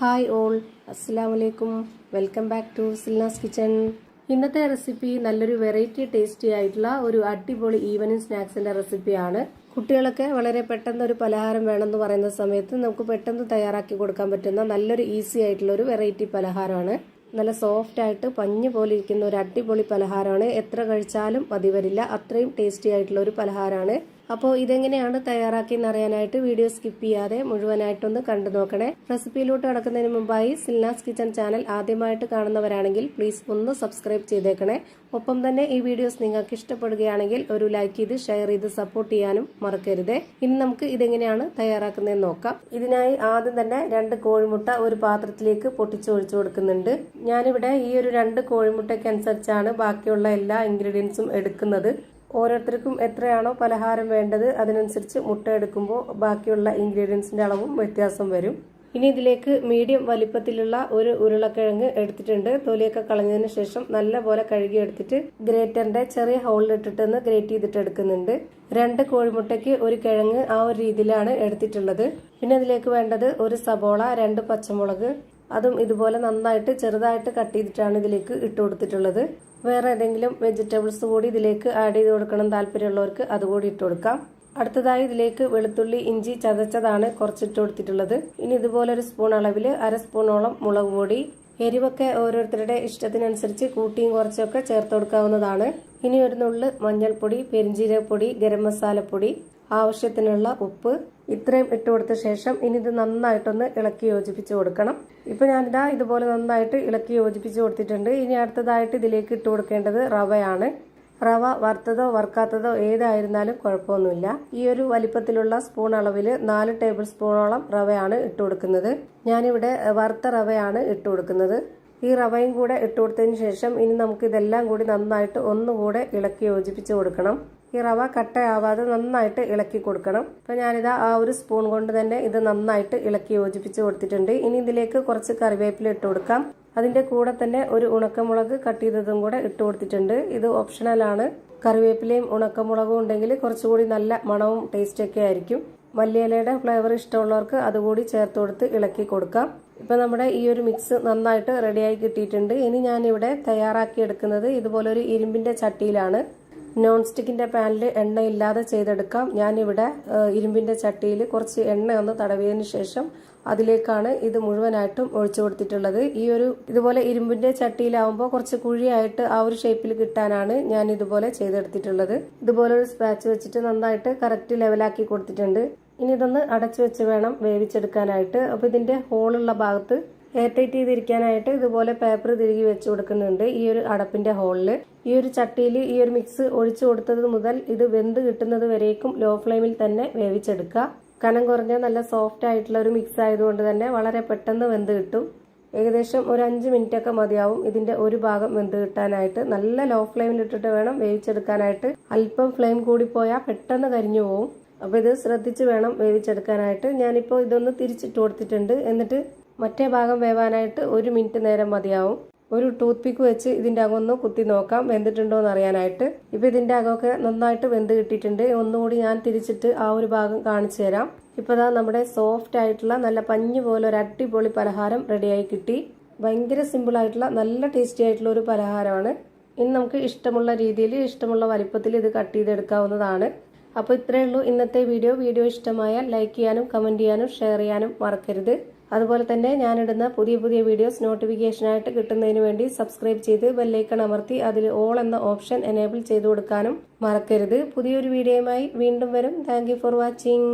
Hi all, അസ്സലാമലൈക്കും. Welcome back to Silna's kitchen. ഇന്നത്തെ recipe നല്ലൊരു വെറൈറ്റി ടേസ്റ്റി ആയിട്ടുള്ള ഒരു അടിപൊളി ഈവനിങ് സ്നാക്സിന്റെ റെസിപ്പിയാണ്. കുട്ടികളൊക്കെ വളരെ പെട്ടെന്ന് ഒരു പലഹാരം വേണമെന്ന് പറയുന്ന സമയത്ത് നമുക്ക് പെട്ടെന്ന് തയ്യാറാക്കി കൊടുക്കാൻ പറ്റുന്ന നല്ലൊരു ഈസി ആയിട്ടുള്ള ഒരു വെറൈറ്റി പലഹാരമാണ്. നല്ല സോഫ്റ്റ് ആയിട്ട് പഞ്ഞു പോലെ ഇരിക്കുന്ന ഒരു അടിപൊളി പലഹാരമാണ്. എത്ര കഴിച്ചാലും മതി വരില്ല, അത്രയും ടേസ്റ്റി ആയിട്ടുള്ള ഒരു പലഹാരമാണ്. അപ്പോൾ ഇതെങ്ങനെയാണ് തയ്യാറാക്കിയെന്ന് അറിയാനായിട്ട് വീഡിയോ സ്കിപ്പ് ചെയ്യാതെ മുഴുവനായിട്ടൊന്ന് കണ്ടു നോക്കണേ. റെസിപ്പിയിലോട്ട് കടക്കുന്നതിന് മുമ്പായി സിൽനാസ് കിച്ചൺ ചാനൽ ആദ്യമായിട്ട് കാണുന്നവരാണെങ്കിൽ പ്ലീസ് ഒന്ന് സബ്സ്ക്രൈബ് ചെയ്തേക്കണേ. ഒപ്പം തന്നെ ഈ വീഡിയോസ് നിങ്ങൾക്ക് ഇഷ്ടപ്പെടുകയാണെങ്കിൽ ഒരു ലൈക്ക് ചെയ്ത് ഷെയർ ചെയ്ത് സപ്പോർട്ട് ചെയ്യാനും മറക്കരുത്. ഇനി നമുക്ക് ഇതെങ്ങനെയാണ് തയ്യാറാക്കുന്നതെന്ന് നോക്കാം. ഇതിനായി ആദ്യം തന്നെ 2 കോഴിമുട്ട ഒരു പാത്രത്തിലേക്ക് പൊട്ടിച്ചൊഴിച്ചു കൊടുക്കുന്നുണ്ട്. ഞാനിവിടെ ഈ ഒരു 2 കോഴിമുട്ടയ്ക്ക് അനുസരിച്ചാണ് ബാക്കിയുള്ള എല്ലാ ഇൻഗ്രീഡിയൻസും എടുക്കുന്നത്. ഓരോരുത്തർക്കും എത്രയാണോ പലഹാരം വേണ്ടത് അതിനനുസരിച്ച് മുട്ട എടുക്കുമ്പോൾ ബാക്കിയുള്ള ഇൻഗ്രീഡിയൻസിന്റെ അളവും വ്യത്യാസം വരും. ഇനി ഇതിലേക്ക് മീഡിയം വലിപ്പത്തിലുള്ള ഒരു ഉരുളക്കിഴങ്ങ് എടുത്തിട്ടുണ്ട്. തൊലിയൊക്കെ കളഞ്ഞതിന് ശേഷം നല്ലപോലെ കഴുകി എടുത്തിട്ട് ഗ്രേറ്ററിന്റെ ചെറിയ ഹോളിലിട്ടിട്ടൊന്ന് ഗ്രേറ്റ് ചെയ്തിട്ട് എടുക്കുന്നുണ്ട്. 2 കോഴിമുട്ടയ്ക്ക് ഒരു കിഴങ്ങ്, ആ ഒരു രീതിയിലാണ് എടുത്തിട്ടുള്ളത്. പിന്നെ ഇതിലേക്ക് വേണ്ടത് ഒരു സബോള, 2 പച്ചമുളക്, അതും ഇതുപോലെ നന്നായിട്ട് ചെറുതായിട്ട് കട്ട് ചെയ്തിട്ടാണ് ഇതിലേക്ക് ഇട്ട് കൊടുത്തിട്ടുള്ളത്. വേറെ ഏതെങ്കിലും വെജിറ്റബിൾസ് കൂടി ഇതിലേക്ക് ആഡ് ചെയ്ത് കൊടുക്കണം താല്പര്യമുള്ളവർക്ക് അതുകൂടി ഇട്ട് കൊടുക്കാം. അടുത്തതായി ഇതിലേക്ക് വെളുത്തുള്ളി, ഇഞ്ചി ചതച്ചതാണ് കുറച്ചിട്ട് കൊടുത്തിട്ടുള്ളത്. ഇനി ഇതുപോലെ ഒരു സ്പൂൺ അളവിൽ 1/2 സ്പൂണോളം മുളക് പൊടി. എരിവൊക്കെ ഓരോരുത്തരുടെ ഇഷ്ടത്തിനനുസരിച്ച് കൂട്ടിയും കുറച്ചൊക്കെ ചേർത്ത് കൊടുക്കാവുന്നതാണ്. ഇനി ഒരു നുള്ള് മഞ്ഞൾപ്പൊടി, പെരിഞ്ജീരകപ്പൊടി, ഗരം മസാലപ്പൊടി, ആവശ്യത്തിനുള്ള ഉപ്പ്, ഇത്രയും ഇട്ട് കൊടുത്ത ശേഷം ഇനി ഇത് നന്നായിട്ടൊന്ന് ഇളക്കി യോജിപ്പിച്ച് കൊടുക്കണം. ഇപ്പൊ ഞാനിതാ ഇതുപോലെ നന്നായിട്ട് ഇളക്കി യോജിപ്പിച്ച് കൊടുത്തിട്ടുണ്ട്. ഇനി അടുത്തതായിട്ട് ഇതിലേക്ക് ഇട്ട് കൊടുക്കേണ്ടത് റവയാണ്. റവ വറുത്തതോ വറുക്കാത്തതോ ഏതായിരുന്നാലും കുഴപ്പമൊന്നുമില്ല. ഈ ഒരു വലിപ്പത്തിലുള്ള സ്പൂൺ അളവിൽ 4 ടേബിൾ സ്പൂണോളം റവയാണ് ഇട്ട് കൊടുക്കുന്നത്. ഞാനിവിടെ വറുത്ത റവയാണ് ഇട്ട് കൊടുക്കുന്നത്. ഈ റവയും കൂടെ ഇട്ട് കൊടുത്തതിന് ശേഷം ഇനി നമുക്ക് ഇതെല്ലാം കൂടി നന്നായിട്ട് ഒന്നുകൂടെ ഇളക്കി യോജിപ്പിച്ച് കൊടുക്കണം. ഈ റവ കട്ടയാവാതെ നന്നായിട്ട് ഇളക്കി കൊടുക്കണം. അപ്പൊ ഞാനിതാ ആ ഒരു സ്പൂൺ കൊണ്ട് തന്നെ ഇത് നന്നായിട്ട് ഇളക്കി യോജിപ്പിച്ച് കൊടുത്തിട്ടുണ്ട്. ഇനി ഇതിലേക്ക് കുറച്ച് കറിവേപ്പില ഇട്ട് കൊടുക്കാം. അതിന്റെ കൂടെ തന്നെ ഒരു ഉണക്കമുളക് കട്ട് ചെയ്തതും കൂടെ ഇട്ട് കൊടുത്തിട്ടുണ്ട്. ഇത് ഓപ്ഷണലാണ്. കറിവേപ്പിലയും ഉണക്കമുളകും ഉണ്ടെങ്കിൽ കുറച്ചുകൂടി നല്ല മണവും ടേസ്റ്റ് ഒക്കെ ആയിരിക്കും. മല്ലിയിലയുടെ ഫ്ലേവർ ഇഷ്ടമുള്ളവർക്ക് അതുകൂടി ചേർത്ത് കൊടുത്ത് ഇളക്കി കൊടുക്കാം. ഇപ്പൊ നമ്മുടെ ഈ ഒരു മിക്സ് നന്നായിട്ട് റെഡിയായി കിട്ടിയിട്ടുണ്ട്. ഇനി ഞാനിവിടെ തയ്യാറാക്കി എടുക്കുന്നത് ഇതുപോലെ ഒരു ഇരുമ്പിന്റെ ചട്ടിയിലാണ്. നോൺ സ്റ്റിക്കിന്റെ പാനിൽ എണ്ണ ഇല്ലാതെ ചെയ്തെടുക്കാം. ഞാനിവിടെ ഇരുമ്പിന്റെ ചട്ടിയിൽ കുറച്ച് എണ്ണ ഒന്ന് തടവിയതിന് ശേഷം അതിലേക്കാണ് ഇത് മുഴുവനായിട്ടും ഒഴിച്ചു കൊടുത്തിട്ടുള്ളത്. ഈ ഒരു ഇതുപോലെ ഇരുമ്പിന്റെ ചട്ടിയിലാവുമ്പോൾ കുറച്ച് കുഴിയായിട്ട് ആ ഒരു ഷേപ്പിൽ കിട്ടാനാണ് ഞാൻ ഇതുപോലെ ചെയ്തെടുത്തിട്ടുള്ളത്. ഇതുപോലെ ഒരു സ്പാച്ച് വെച്ചിട്ട് നന്നായിട്ട് കറക്റ്റ് ലെവലാക്കി കൊടുത്തിട്ടുണ്ട്. ഇനി ഇതൊന്ന് അടച്ചു വെച്ച് വേണം വേവിച്ചെടുക്കാനായിട്ട്. അപ്പൊ ഇതിന്റെ ഹോളുള്ള ഭാഗത്ത് എയർ ടൈറ്റ് ചെയ്തിരിക്കാനായിട്ട് ഇതുപോലെ പേപ്പർ തിരികെ വെച്ച് കൊടുക്കുന്നുണ്ട്. ഈ ഒരു അടപ്പിന്റെ ഹോളില് ഈ ഒരു ചട്ടിയിൽ ഈ ഒരു മിക്സ് ഒഴിച്ചു കൊടുത്തത് മുതൽ ഇത് വെന്ത് കിട്ടുന്നത് വരേക്കും ലോ ഫ്ലെയിമിൽ തന്നെ വേവിച്ചെടുക്കുക. കനം കുറഞ്ഞ നല്ല സോഫ്റ്റ് ആയിട്ടുള്ള ഒരു മിക്സ് ആയതുകൊണ്ട് തന്നെ വളരെ പെട്ടെന്ന് വെന്ത് കിട്ടും. ഏകദേശം ഒരു 5 മിനിറ്റ് ഒക്കെ മതിയാവും ഇതിന്റെ ഒരു ഭാഗം വെന്ത് കിട്ടാനായിട്ട്. നല്ല ലോ ഫ്ലെയിമിൽ ഇട്ടിട്ട് വേണം വേവിച്ചെടുക്കാനായിട്ട്. അല്പം ഫ്ലെയിം കൂടി പോയാൽ പെട്ടെന്ന് കരിഞ്ഞു പോകും. അപ്പൊ ഇത് ശ്രദ്ധിച്ച് വേണം വേവിച്ചെടുക്കാനായിട്ട്. ഞാനിപ്പോൾ ഇതൊന്ന് തിരിച്ചിട്ട് കൊടുത്തിട്ടുണ്ട്. എന്നിട്ട് മറ്റേ ഭാഗം വേവാനായിട്ട് 1 മിനിറ്റ് നേരം മതിയാവും. ഒരു ടൂത്ത് പിക്ക് വെച്ച് ഇതിന്റെ അകമൊന്ന് കുത്തി നോക്കാം വെന്തിട്ടുണ്ടോ എന്ന് അറിയാനായിട്ട്. ഇപ്പൊ ഇതിന്റെ അകമൊക്കെ നന്നായിട്ട് വെന്ത് കിട്ടിയിട്ടുണ്ട്. ഒന്നുകൂടി ഞാൻ തിരിച്ചിട്ട് ആ ഒരു ഭാഗം കാണിച്ചു തരാം. ഇപ്പതാ നമ്മുടെ സോഫ്റ്റ് ആയിട്ടുള്ള നല്ല പഞ്ഞു പോലെ ഒരു അടിപൊളി പലഹാരം റെഡിയായി കിട്ടി. ഭയങ്കര സിമ്പിൾ ആയിട്ടുള്ള നല്ല ടേസ്റ്റി ആയിട്ടുള്ള ഒരു പലഹാരമാണ്. ഇനി നമുക്ക് ഇഷ്ടമുള്ള രീതിയിൽ ഇഷ്ടമുള്ള വലിപ്പത്തിൽ ഇത് കട്ട് ചെയ്തെടുക്കാവുന്നതാണ്. അപ്പോൾ ഇത്രയേ ഉള്ളൂ ഇന്നത്തെ വീഡിയോ ഇഷ്ടമായാൽ ലൈക്ക് ചെയ്യാനും കമന്റ് ചെയ്യാനും ഷെയർ ചെയ്യാനും മറക്കരുത്. അതുപോലെ തന്നെ ഞാനിടുന്ന പുതിയ വീഡിയോസ് നോട്ടിഫിക്കേഷനായിട്ട് കിട്ടുന്നതിന് വേണ്ടി സബ്സ്ക്രൈബ് ചെയ്ത് ബെല്ലൈക്കൺ അമർത്തി അതിൽ ഓൾ എന്ന ഓപ്ഷൻ എനേബിൾ ചെയ്തു കൊടുക്കാനും മറക്കരുത്. പുതിയൊരു വീഡിയോയുമായി വീണ്ടും വരും. Thank you for watching.